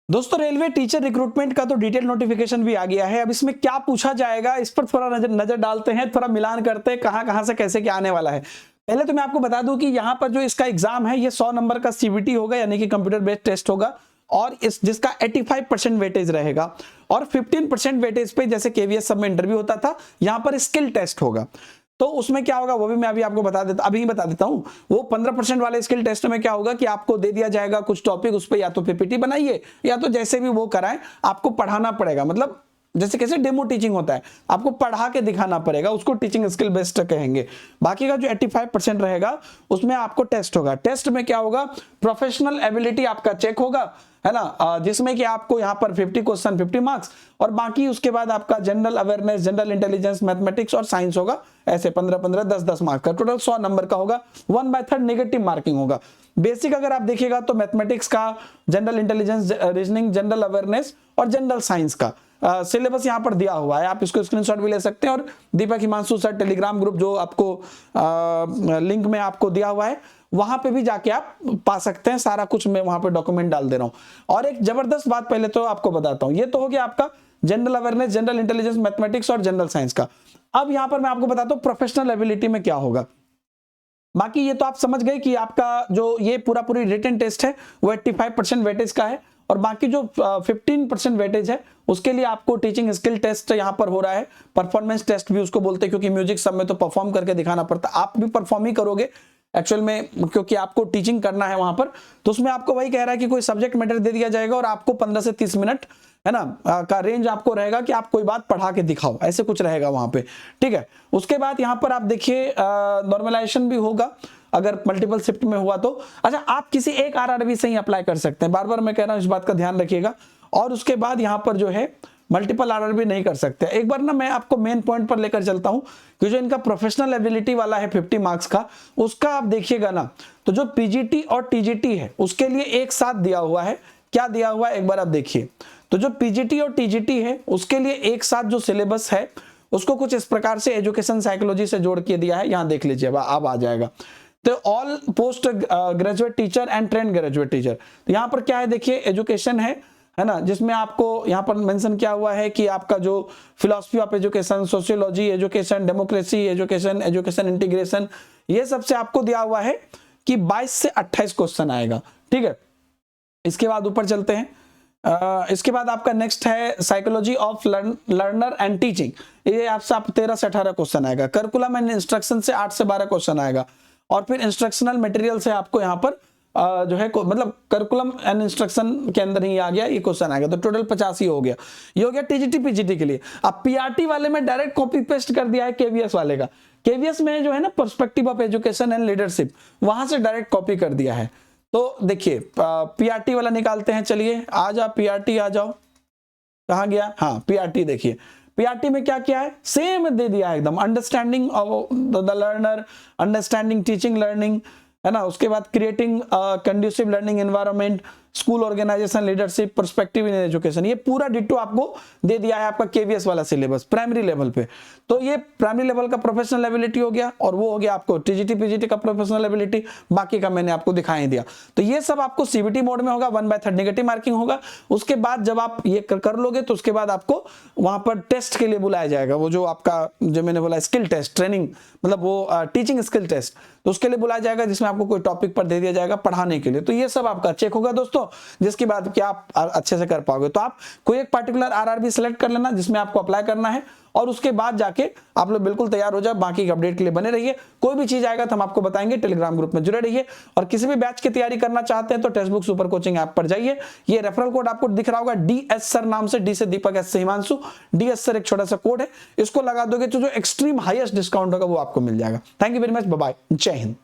दोस्तों railway teacher recruitment का तो डिटेल नोटिफिकेशन भी आ गया है। अब इसमें क्या पूछा जाएगा इस पर थोड़ा नजर डालते हैं, थोड़ा मिलान करते हैं कहां से कैसे क्या आने वाला है। पहले तो मैं आपको बता दूं कि यहां पर जो इसका एग्जाम है ये 100 नंबर का सीबीटी होगा, यानी कि कंप्यूटर बेस्ड टेस्ट होगा, और इस जिसका 85% वेटेज रहेगा और 15% वेटेज पे जैसे केवीएस सब में इंटरव्यू होता था, यहां पर स्किल टेस्ट होगा। तो उसमें क्या होगा वो भी मैं अभी आपको अभी बता देता हूं। वो 15% वाले स्किल टेस्ट में क्या होगा कि आपको दे दिया जाएगा कुछ टॉपिक, उस पर या तो पीपीटी बनाइए या तो जैसे भी वो कराएं आपको पढ़ाना पड़ेगा। मतलब जैसे कैसे डेमो टीचिंग होता है, आपको पढ़ा के दिखाना पड़ेगा, उसको टीचिंग स्किल बेस्ड कहेंगे। बाकी का जो 85% रहेगा उसमें आपको टेस्ट होगा। टेस्ट में क्या होगा, प्रोफेशनल एबिलिटी आपका चेक होगा, है ना, जिसमें कि आपको यहाँ पर 50 क्वेश्चन 50 मार्क्स, और बाकी उसके बाद आपका general awareness, general intelligence, mathematics और साइंस होगा, ऐसे 15-15 10-10 मार्क्स का टोटल 100 नंबर का होगा। 1/3 नेगेटिव मार्किंग होगा। बेसिक अगर आप देखिएगा तो मैथमेटिक्स का, general intelligence, reasoning, general awareness और जनरल साइंस का सिलेबस यहाँ पर दिया हुआ है। आप इसको स्क्रीनशॉट भी ले सकते हैं, और दीपक हिमांशु सर टेलीग्राम ग्रुप जो आपको लिंक में आपको दिया हुआ है वहां पे भी जाके आप पा सकते हैं। सारा कुछ मैं वहां पे डॉक्यूमेंट डाल दे रहा हूं। और एक जबरदस्त बात पहले तो आपको बताता हूं, ये तो हो गया आपका general awareness, general intelligence, mathematics और जनरल साइंस का। अब यहां पर मैं आपको बताता हूं प्रोफेशनल एबिलिटी में क्या होगा। बाकी ये तो आप समझ गए कि आपका जो ये पूरी रिटन टेस्ट है वो 85% वेटेज का है, और बाकी जो 15% वेटेज है उसके लिए आपको टीचिंग स्किल टेस्ट यहां पर हो रहा है। परफॉर्मेंस टेस्ट भी उसको बोलते हैं, क्योंकि म्यूजिक सब में तो परफॉर्म करके दिखाना पड़ता है। आप भी परफॉर्म ही करोगे एक्चुअल में, क्योंकि आपको टीचिंग करना है वहां पर। तो उसमें आपको वही कह रहा है कि कोई सब्जेक्ट मैटर दे दिया जाएगा और आपको 15 से 30 मिनट, है ना, का रेंज आपको रहेगा कि आप कोई बात पढ़ा के दिखाओ, ऐसे कुछ रहेगा वहां पे। ठीक है, उसके बाद यहां पर आप देखिए नॉर्मलाइजेशन भी होगा अगर मल्टीपल शिफ्ट में हुआ तो। अच्छा, आप किसी एक आरआरबी से ही अप्लाई कर सकते हैं, बार बार मैं कह रहा हूं, इस बात का ध्यान रखिएगा। और उसके बाद यहां पर जो है मल्टीपल आरआरबी नहीं कर सकते। एक बार ना मैं आपको मेन पॉइंट पर लेकर चलता हूं कि जो इनका प्रोफेशनल एबिलिटी वाला है 50 मार्क्स का, उसका आप देखिएगा ना, तो जो पीजीटी और टीजीटी है उसके लिए एक साथ दिया हुआ है। क्या दिया हुआ है एक बार आप देखिए। तो जो पीजीटी और टीजीटी है उसके लिए एक साथ जो सिलेबस है उसको कुछ इस प्रकार से एजुकेशन साइकोलॉजी से जोड़ के दिया है। यहां देख लीजिए, अब आ जाएगा। तो all post graduate teacher and trained graduate teacher, तो यहां पर क्या है देखिए, एजुकेशन है ना, जिसमें आपको यहाँ पर मेंशन किया हुआ है कि आपका जो philosophy of education, sociology education, democracy education, education integration, ये सबसे आपको दिया हुआ है कि 22 से 28 क्वेश्चन आएगा। ठीक है, इसके बाद ऊपर चलते हैं। इसके बाद आपका नेक्स्ट है psychology of learner and teaching, ये आपसे 13 से 18 क्वेश्चन आएगा। करिकुलम एंड इंस्ट्रक्शन से 8 से 12 क्वेश्चन आएगा, और फिर इंस्ट्रक्शनल मटेरियल से आपको यहाँ पर जो है मतलब करिकुलम एंड इंस्ट्रक्शन के अंदर ही आ गया ये क्वेश्चन आ गया। तो टोटल 50 ही हो गया। ये हो गया टीजीटी पीजीटी के लिए। अब पीआरटी वाले में डायरेक्ट कॉपी पेस्ट कर दिया है केवीएस वाले का। केवीएस में जो है ना perspective of education and leadership, वहां से डायरेक्ट कॉपी कर दिया है। तो देखिए पीआरटी वाला निकालते हैं। चलिए आ जाओ पीआरटी, आ जाओ, कहां गया, हाँ पीआरटी देखिए। पीआरटी में क्या किया है, सेम दे दिया है एकदम, understanding of the learner, understanding teaching learning, है ना, उसके बाद creating conducive learning environment, school organization, leadership, perspective in education, ये पूरा डिट्टो आपको दे दिया है आपका केवीएस वाला सिलेबस प्राइमरी लेवल पे। तो ये प्राइमरी लेवल का प्रोफेशनल एबिलिटी हो गया, और वो हो गया आपको टीजीटी पीजीटी का प्रोफेशनल एबिलिटी। बाकी का मैंने आपको दिखा ही दिया। तो ये सब आपको सीबीटी मोड में होगा, 1/3 नेगेटिव मार्किंग होगा। उसके बाद जब आप ये कर लोगे तो उसके बाद आपको वहां पर टेस्ट के लिए बुलाया जाएगा, वो जो आपका जो मैंने बोला स्किल टेस्ट, ट्रेनिंग मतलब वो टीचिंग स्किल टेस्ट, तो उसके लिए बुलाया जाएगा, जिसमें आपको कोई टॉपिक पर दे दिया जाएगा पढ़ाने के लिए। तो ये सब आपका चेक होगा दोस्तों, जिसके बाद क्या आप अच्छे से कर पाओगे। तो आप कोई एक पार्टिकुलर आरआरबी सेलेक्ट कर लेना जिसमें आपको अप्लाई करना है, और उसके बाद जाके आप लोग बिल्कुल तैयार हो जाए। बाकी के अपडेट के लिए बने रहिए, कोई भी चीज आएगा तो हम आपको बताएंगे। टेलीग्राम ग्रुप में जुड़े रहिए, और किसी भी बैच की तैयारी करना चाहते हैं तो टेक्स्टबुक सुपर कोचिंग ऐप पर जाइए। ये रेफरल कोड आपको दिख रहा होगा डीएस सर नाम से, डी से दीपक, एस से हिमांशु। डीएस सर एक छोटा सा कोड है, इसको लगा दोगे तो जो एक्सट्रीम हाईएस्ट डिस्काउंट होगा वो आपको मिल जाएगा। Thank you very much, bye bye, जय हिंद।